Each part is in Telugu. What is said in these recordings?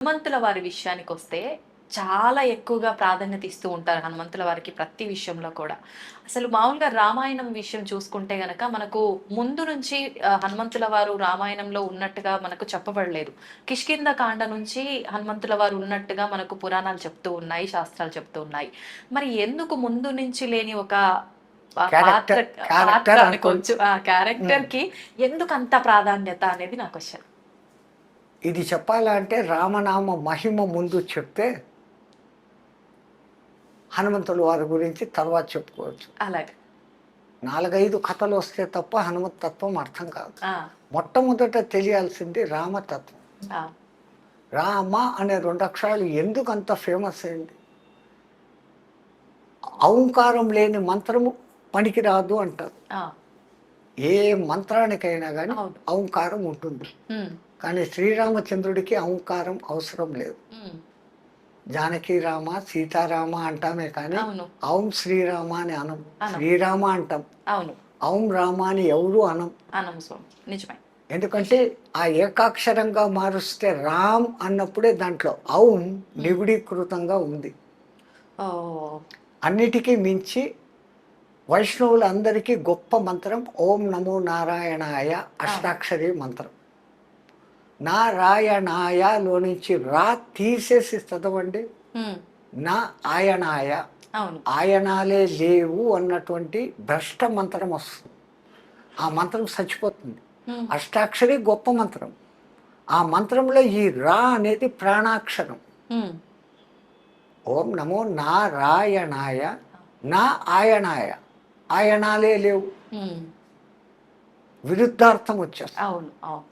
హనుమంతుల వారి విషయానికొస్తే చాలా ఎక్కువగా ప్రాధాన్యత ఇస్తూ ఉంటారు హనుమంతుల వారికి ప్రతి విషయంలో కూడా. అసలు మామూలుగా రామాయణం విషయం చూసుకుంటే గనక మనకు ముందు నుంచి హనుమంతుల వారు రామాయణంలో ఉన్నట్టుగా మనకు చెప్పబడలేదు. కిష్కింధ కాండ నుంచి హనుమంతుల వారు ఉన్నట్టుగా మనకు పురాణాలు చెప్తూ ఉన్నాయి, శాస్త్రాలు చెప్తూ ఉన్నాయి. మరి ఎందుకు ముందు నుంచి లేని ఒక పాత్ర క్యారెక్టర్ పాత్ర క్యారెక్టర్ అనుకోండి. అనుకోవచ్చు. ఆ క్యారెక్టర్‌కి ఎందుకంత ప్రాధాన్యత అనేది నా క్వెషన్. ఇది చెప్పాలంటే రామనామ మహిమ ముందు చెప్తే హనుమంతుల వారి గురించి తర్వాత చెప్పుకోవచ్చు. అలాగే. 4, 5 కథలు వస్తే తప్ప హనుమత్ తత్వం అర్థం కాదు. ఆ! మొట్టమొదట తెలియాల్సింది రామతత్వం. ఆ! రామ అనే 2 అక్షరాలు ఎందుకు అంత ఫేమస్ అయింది? ఔంకారం లేని మంత్రము పనికిరాదు అంటారు. ఆ! ఏ మంత్రానికైనా కానీ అవును. ఔంకారం ఉంటుంది. హ్మ్. కానీ శ్రీరామచంద్రుడికి ఔంకారం అవసరం లేదు. హ్మ్. జానకి రామ సీతారామ అంటామే కానీ అవును. ఔం శ్రీరామ అని అనం. అనం. శ్రీరామ అంటాం, అవును. ఔం రామ అని ఎవరు అనం. అనము స్వామి. నిజమే. ఎందుకంటే ఆ ఏకాక్షరంగా మారుస్తే రామ్ అన్నప్పుడే దాంట్లో ఔం నిగుడీకృతంగా ఉంది. ఓహ్! అన్నిటికీ మించి వైష్ణవులందరికీ గొప్ప మంత్రం ఓం నమో నారాయణాయ అష్టాక్షరి మంత్రం. నారాయణాయలో నుంచి రా తీసేసి చదవండి. హ్మ్. నా ఆయనాయ, అవును. ఆయనాలే లేవు అన్నటువంటి భ్రష్ట మంత్రం వస్తుంది. ఆ మంత్రం చచ్చిపోతుంది. హ్మ్. అష్టాక్షరి గొప్ప మంత్రం. ఆ మంత్రంలో ఈ రా అనేది ప్రాణాక్షరం. హ్మ్. ఓం నమో నారాయణాయ, నా ఆయనాయ, ఆయనాలే లేవు, హ్మ్. విరుద్ధార్థం వచ్చేస్తుంది. అవును. అవును.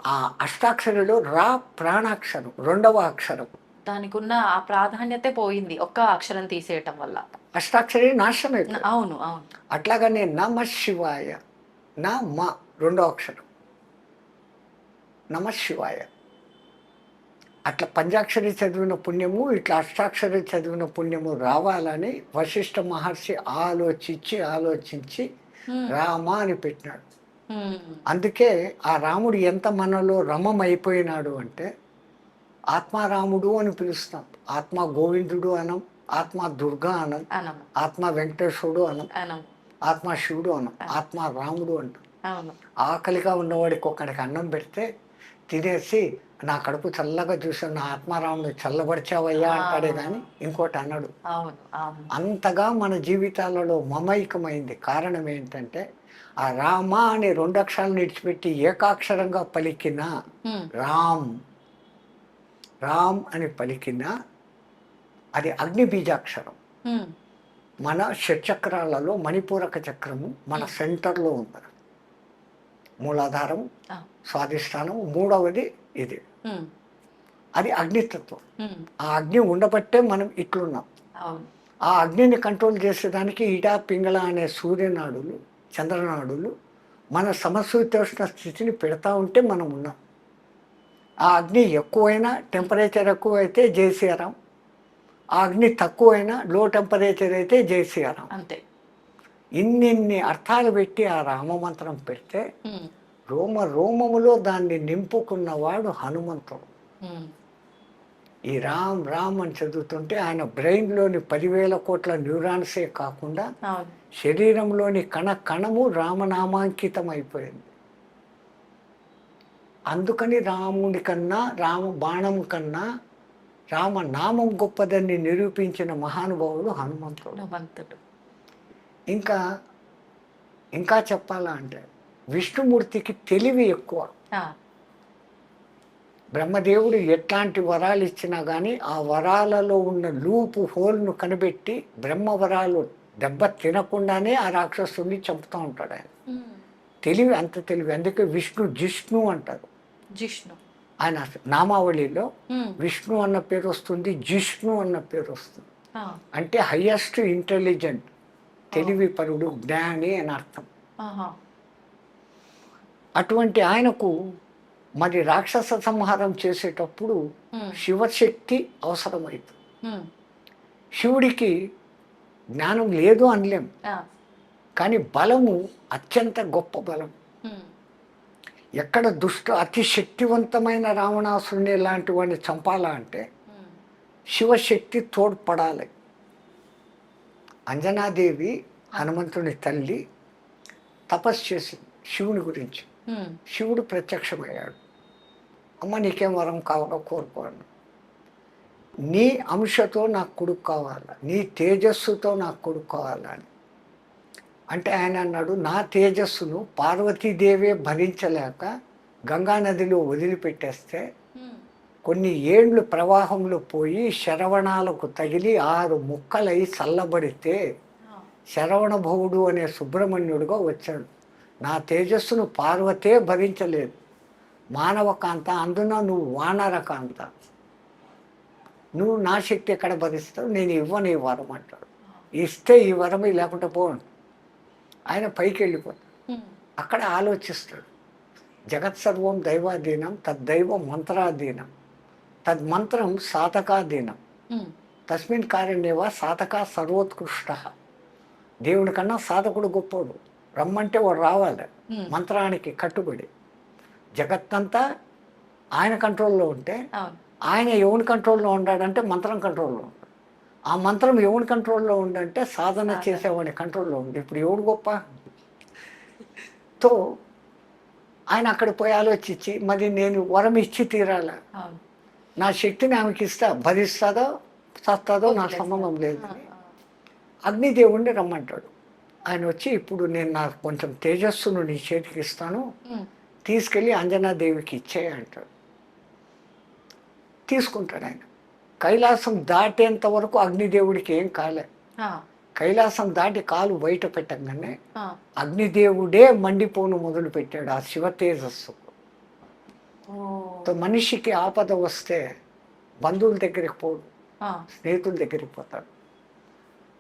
ఆ అష్టాక్షరిలో రా ప్రాణాక్షరం, 2వ అక్షరం. దానికున్న ఆ ప్రాధాన్యతే పోయింది. ఒక్క అక్షరం తీసేయటం వల్ల. అష్టాక్షరి నాశనం అయిపోయింది. అవును. అవును. అట్లాగనే నమ శివాయ, నా మ 2వ అక్షరం నమ శివాయ. అట్లా పంచాక్షరి చదివిన పుణ్యము, ఇట్లా అష్టాక్షరి చదివిన పుణ్యము రావాలని వశిష్ఠ మహర్షి ఆలోచించి హ్మ్. రామ అని పెట్టినాడు. హ్మ్. అందుకే ఆ రాముడు ఎంత మనలో రమం అయిపోయినాడు అంటే ఆత్మారాముడు అని పిలుస్తాం. ఆత్మ గోవిందుడు అనం, ఆత్మ దుర్గా అనం, అనము. ఆత్మ వెంకటేశ్వరుడు అనం, అనము. ఆత్మ శివుడు అనం, ఆత్మ రాముడు అంటాం. అవును. ఆకలిగా ఉన్నవాడికి ఒక్కడికి అన్నం పెడితే తినేసి నా కడుపు చల్లగా చూసాను, నా ఆత్మారాముడు చల్లబరిచావయ్యా అంటాడే కానీ ఇంకోటి అన్నాడు. అవును. అవును. అంతగా మన జీవితాలలో మమైకమైంది. కారణం ఏంటంటే ఆ రామ అనే 2 అక్షరాలను విడిచిపెట్టి ఏకాక్షరంగా పలికిన హ్మ్. రామ్, రామ్ అని పలికిన అది అగ్ని బీజాక్షరం. హ్మ్. మన షట్చక్రాలలో మణిపూరక చక్రము మన సెంటర్లో ఉంది. మూలాధారం, ఆ! స్వాధిష్టానం, 3వది ఇది. హ్మ్. అది అగ్నితత్వం. హ్మ్. ఆ అగ్ని ఉండబట్టే మనం ఇట్లున్నాం. అవును. ఆ అగ్నిని కంట్రోల్ చేసేదానికి ఇటా పింగళ అనే సూర్యనాడులు, చంద్రనాడులు మన సమశీతోష్ణ స్థితిని పెడతా ఉంటే మనం ఉన్నాం. ఆ అగ్ని ఎక్కువైనా, టెంపరేచర్ ఎక్కువైతే జై శ్రీరామ్, ఆ అగ్ని తక్కువైనా లో టెంపరేచర్ అయితే జై శ్రీరామ్. అంతే. ఇన్నిన్ని అర్థాలు పెట్టి ఆ రామమంత్రం పెడితే హ్మ్. రోమ రోమములో దాన్ని నింపుకున్నవాడు హనుమంతుడు. హ్మ్. ఈ రామ్ రామ్ అని చదువుతుంటే ఆయన బ్రెయిన్లోని 10,000 కోట్ల న్యూరాన్సే కాకుండా అవును. శరీరంలోని కణ కణము రామనామాంకితం అయిపోయింది. అందుకని రాముడి కన్నా, రామ బాణం కన్నా రామనామం గొప్పదని నిరూపించిన మహానుభావుడు హనుమంతుడు. హనుమంతుడు. ఇంకా ఇంకా చెప్పాలా అంటే విష్ణుమూర్తికి తెలివి ఎక్కువ. ఆ! బ్రహ్మదేవుడు ఎట్లాంటి వరాలు ఇచ్చినా కానీ ఆ వరాలలో ఉన్న లూపు హోల్ను కనిపెట్టి బ్రహ్మవరాలు దెబ్బ తినకుండానే ఆ రాక్షసుని చంపుతూ ఉంటాడు ఆయన. హ్మ్. తెలివి అంత తెలివి. అందుకే జిష్ణు అంటారు. జిష్ణు. ఆయన నామావళిలో హ్మ్. విష్ణు అన్న పేరు వస్తుంది, జిష్ణు అన్న పేరు వస్తుంది. ఆ! అంటే హయ్యెస్ట్ ఇంటెలిజెంట్, ఓహ్! తెలివిపరుడు, జ్ఞాని అని అర్థం. ఆహా! అటువంటి ఆయనకు మరి రాక్షస సంహారం చేసేటప్పుడు హ్మ్. శివశక్తి అవసరమైంది. హ్మ్. శివుడికి జ్ఞానం లేదు అనలేం, ఆ! కానీ బలము అత్యంత గొప్ప బలం. హ్మ్. ఎక్కడ అతి శక్తివంతమైన రావణాసురుని లాంటి వాడిని చంపాలా అంటే ఉమ్, శివశక్తి తోడ్పడాలి. అంజనాదేవి హనుమంతుని తల్లి తపస్సు చేసింది శివుని గురించి. ఉమ్, శివుడు ప్రత్యక్షమయ్యాడు. అమ్మ నీకేం వరం కావాలో కోరుకోను, నీ అంశతో నాకు కొడుకు కావాలా, నీ తేజస్సుతో నాకు కొడుకు కావాలా అని. అంటే ఆయన అన్నాడు, నా తేజస్సును పార్వతీదేవే భరించలేక గంగానదిలో వదిలిపెట్టేస్తే ఉమ్, కొన్ని ఏండ్లు ప్రవాహంలో పోయి శరవణాలకు తగిలి 6 ముక్కలై చల్లబడితే ఆ, శరవణభవుడు అనే సుబ్రహ్మణ్యుడుగా వచ్చాడు. నా తేజస్సును పార్వతే భరించలేదు, మానవకాంత, అందున నువ్వు వానరకాంత, నువ్వు నా శక్తి ఎక్కడ భరిస్తావు, నేను ఇవ్వను ఈ వరం అంటాడు. ఇస్తే ఈ వరం, లేకుంటే పోను. ఆయన పైకి వెళ్ళిపోతాడు. ఉమ్, అక్కడ ఆలోచిస్తాడు, జగత్ సర్వం దైవాధీనం, తద్దైవం మంత్రాధీనం, తద్మంత్రం సాధకాధీనం, ఉమ్, తస్మిన్ కారణేవ సాధక సర్వోత్కృష్ట. దేవుడి కన్నా సాధకుడు గొప్పోడు, రమ్మంటే వాడు రావాలి. ఉమ్, మంత్రానికి కట్టుబడి జగత్తంతా ఆయన కంట్రోల్లో ఉంటే, అవును, ఆయన ఎవరి కంట్రోల్లో ఉన్నాడంటే మంత్రం కంట్రోల్లో ఉంటాడు. ఆ మంత్రం ఎవరి కంట్రోల్లో ఉందంటే సాధన చేసేవాడి కంట్రోల్లో ఉంది. ఇప్పుడు ఎవడు గొప్ప? తో ఆయన అక్కడ పోయి ఆలోచించి, మరి నేను వరం ఇచ్చి తీరాల, అవును, నా శక్తిని ఆమెకి ఇస్తా, భరిస్తుందో చస్తుందో నాకు వదిలేస్తాడు. సంబంధం లేదు ఆ, అని ఆ, అగ్నిదేవుణ్ణి రమ్మంటాడు. ఆయన వచ్చి, ఇప్పుడు నేను నాకు కొంచెం తేజస్సును నీ చేతికి ఇస్తాను, ఉమ్, తీసుకెళ్ళి అంజనాదేవికి ఇచ్చేయి అంటాడు. తీసుకుంటాడు ఆయన. కైలాసం దాటేంత వరకు అగ్నిదేవుడికి ఏం కాలే. ఆ, కైలాసం దాటి కాలు బయట పెట్టగానే ఆ, అగ్నిదేవుడే మండిపోను మొదలు పెట్టాడు ఆ శివ తేజస్సు. ఓ, మనిషికి ఆపద వస్తే బంధువుల దగ్గరికి పోడు, ఆ, స్నేహితుల దగ్గరికి పోతాడు.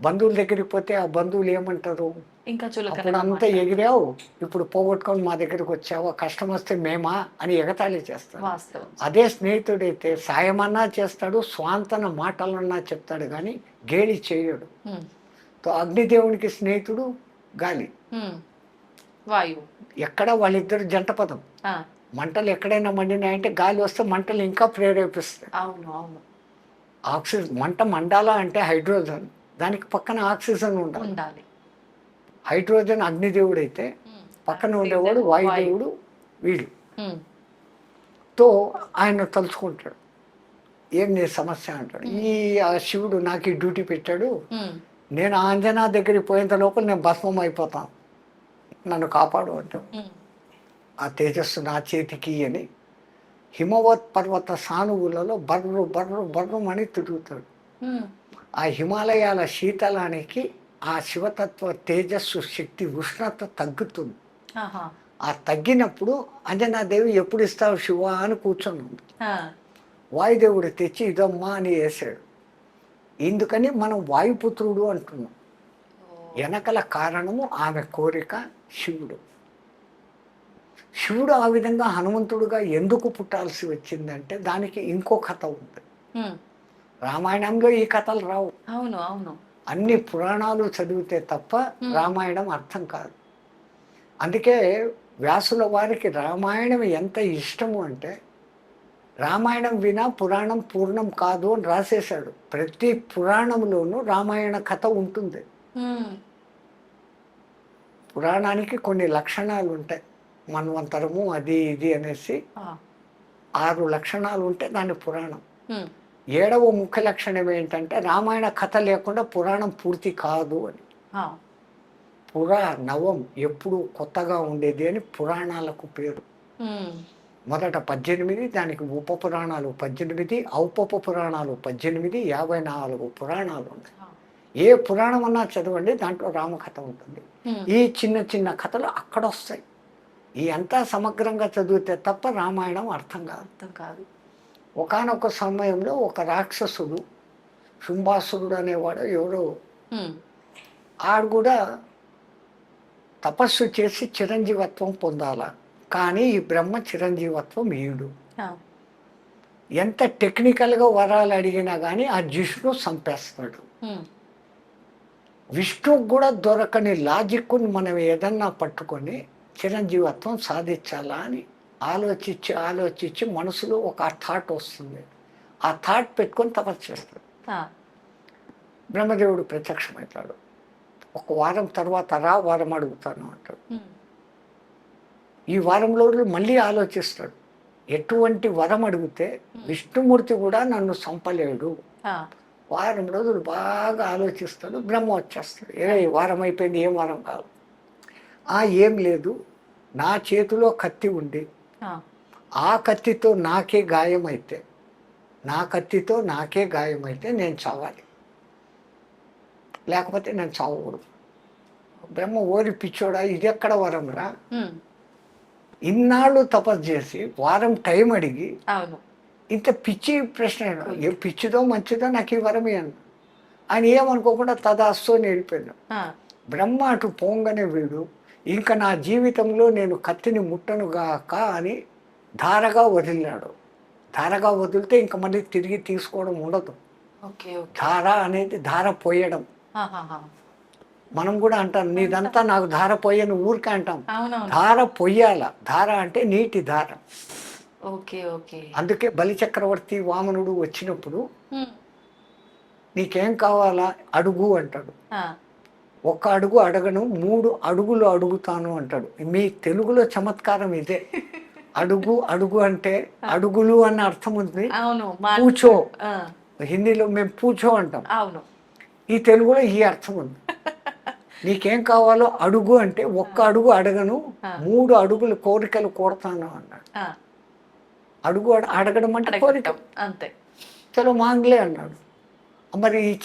బంధువుల దగ్గరికి పోతే ఆ బంధువులు ఏమంటారు, ఇంకా అప్పుడు చులకనగా అంతా మాట్లాడు. ఎగిరావు, ఇప్పుడు పోగొట్టుకొని మా దగ్గరికి వచ్చావా, కష్టం వస్తే మేమా అని ఎగతాళి చేస్తాడు. వాస్తవం. అదే స్నేహితుడైతే సాయమన్నా చేస్తాడు, స్వాంతన మాటలన్నా చెప్తాడు, కానీ గేలి చేయడు. ఉమ్, తో అగ్నిదేవునికి స్నేహితుడు గాలి. ఉమ్, వాయువు. ఎక్కడ వాళ్ళిద్దరు జంట పదం. ఆ, మంటలు ఎక్కడైనా మండినాయంటే గాలి వస్తే మంటలు ఇంకా ప్రేరేపిస్తాయి. అవును, అవును, ఆక్సిజన్, మంట మండాలా అంటే హైడ్రోజన్, దానికి పక్కన ఆక్సిజన్ ఉండాలి. ఉండాలి. హైడ్రోజన్ అగ్నిదేవుడైతే ఉమ్, పక్కన ఉండేవాడు వాయుదేవుడు వీడు. ఉమ్, తో ఆయన తలుచుకుంటాడు, ఏం నీ సమస్య అంటాడు. ఆ శివుడు నాకు ఈ డ్యూటీ పెట్టాడు, ఉమ్, నేను ఆంజనా దగ్గరికి పోయేంత లోపల నేను భస్మం అయిపోతాను, నన్ను కాపాడు అంటాడు. ఉమ్, ఆ తేజస్సు నా చేతికి అని హిమవత్ పర్వత సానువులలో బర్రు బర్రు బర్రు అని తిరుగుతాడు. ఉమ్, ఆ హిమాలయాల శీతలానికి ఆ శివతత్వ తేజస్సు శక్తి ఉష్ణత తగ్గుతుంది. ఆహా, ఆ తగ్గినప్పుడు అంజనాదేవి ఎప్పుడు ఇస్తావు శివ అని కూర్చొని ఉంది. ఆ, వాయుదేవుడు తెచ్చి ఇదమ్మా అని వేసాడు. ఇందుకని మనం వాయుపుత్రుడు అంటున్నాం. వెనకల కారణము ఆమె కోరిక శివుడు. శివుడు ఆ విధంగా హనుమంతుడుగా ఎందుకు పుట్టాల్సి వచ్చిందంటే దానికి ఇంకో కథ ఉంది. ఉమ్, రామాయణంలో ఈ కథలు రావు. అవును, అవును, అన్ని పురాణాలు చదివితే తప్ప రామాయణం అర్థం కాదు. అందుకే వ్యాసుల వారికి రామాయణం ఎంత ఇష్టము అంటే, రామాయణం వినా పురాణం పూర్ణం కాదు అని రాసేశాడు. ప్రతి పురాణంలోనూ రామాయణ కథ ఉంటుంది. ఉమ్, పురాణానికి కొన్ని లక్షణాలు ఉంటాయి, మన్వంతరము అది ఇది అనేసి ఆ, 6 లక్షణాలు ఉంటే దాని పురాణం. ఉమ్, 7వ ముఖ్య లక్షణం ఏంటంటే రామాయణ కథ లేకుండా పురాణం పూర్తి కాదు అని. ఆ, నవం ఎప్పుడు కొత్తగా ఉండేది అని పురాణాలకు పేరు. ఉమ్, మొదట 18, దానికి ఉప పురాణాలు 18, ఔపప పురాణాలు 18, 54 పురాణాలు ఉన్నాయి. ఆ, ఏ పురాణం అన్నా చదవండి, దాంట్లో రామకథ ఉంటుంది. ఉమ్, ఈ చిన్న చిన్న కథలు అక్కడ వస్తాయి. ఈ అంతా సమగ్రంగా చదివితే తప్ప రామాయణం అర్థం కాదు. అర్థం కాదు. ఒకానొక సమయంలో ఒక రాక్షసుడు, శుంభాసురుడు అనేవాడు ఎవరో, ఉమ్, ఆడు కూడా తపస్సు చేసి చిరంజీవత్వం పొందాల, కానీ ఈ బ్రహ్మ చిరంజీవత్వం ఈడు. ఆ, ఎంత టెక్నికల్గా వరాలు అడిగినా కానీ ఆ జిష్ణు చంపేస్తాడు. ఉమ్, విష్ణుకు కూడా దొరకని లాజిక్ని మనం ఏదన్నా పట్టుకొని చిరంజీవత్వం సాధించాలా అని ఆలోచించి ఆలోచించి మనసులో ఒక థాట్ వస్తుంది. ఆ థాట్ పెట్టుకొని తపస్సు చేస్తాడు. ఆ, బ్రహ్మదేవుడు ప్రత్యక్షమవుతాడు. ఒక వారం తర్వాత రా, వారం అడుగుతాను అంటాడు. ఉమ్, ఈ వారం రోజులు మళ్ళీ ఆలోచిస్తాడు. ఎటువంటి వరం అడిగితే విష్ణుమూర్తి కూడా నన్ను చంపలేడు. ఆ, వారం రోజులు బాగా ఆలోచిస్తాడు. బ్రహ్మ వచ్చేస్తాడు. ఈ వారం అయిపోయింది, ఏం వారం కాదు. ఏం లేదు, నా చేతిలో కత్తి ఉంది, ఆ, ఆ కత్తితో నాకే గాయమైతే, నా కత్తితో నాకే గాయమైతే నేను చావాలి, లేకపోతే నేను చావకూడదు. బ్రహ్మ ఓరి పిచ్చోడా, ఇది ఎక్కడ వరం రా, ఉమ్, ఇన్నాళ్ళు తపస్సు చేసి వారం టైం అడిగి అవును. ఇంత పిచ్చి ప్రశ్న ఏ పిచ్చిదో మంచిదో నాకు ఈ వరం ఇవ్వను ఆయన ఏమనుకోకుండా తదాస్తు అని వెళ్ళిపోయాడు. ఆ, బ్రహ్మ అటు పోంగానే వీడు ఇంకా నా జీవితంలో నేను కత్తిని ముట్టనుగాక అని ధారగా వదిలినాడు. ధారగా వదిలితే ఇంకా మళ్ళీ తిరిగి తీసుకోవడం ఉండదు. Okay, okay. ధార అనేది ధార పోయడం. ఆహాహా. మనం కూడా అంటాం నీదంతా నాకు ధార పోయని ఊరికే అంటాం. అవునవును. ధార పొయ్యాల. ధార అంటే నీటి ధార. Okay, okay. అందుకే బలిచక్రవర్తి వామనుడు వచ్చినప్పుడు ఉమ్, నీకేం కావాలా అడుగు అంటాడు. ఆ, ఒక్క అడుగు అడగను, 3 అడుగులు అడుగుతాను అంటాడు. మీ తెలుగులో చమత్కారం ఇదే. అడుగు అడుగు అంటే అడుగులు అన్న అర్థం ఉంది. అవును. పూచో, ఆ, హిందీలో మేము పూచో అంటాం. అవును. ఈ తెలుగులో ఈ అర్థం ఉంది. నీకేం కావాలో అడుగు అంటే ఒక్క అడుగు అడగను, 3 అడుగులు కోరికలు కోరుతాను అన్నాడు. ఆ, అడుగు అడగడం అంటే కోరిక. అంతే. చలో మాంగ్లే అన్నాడు. మరి ఇచ్చే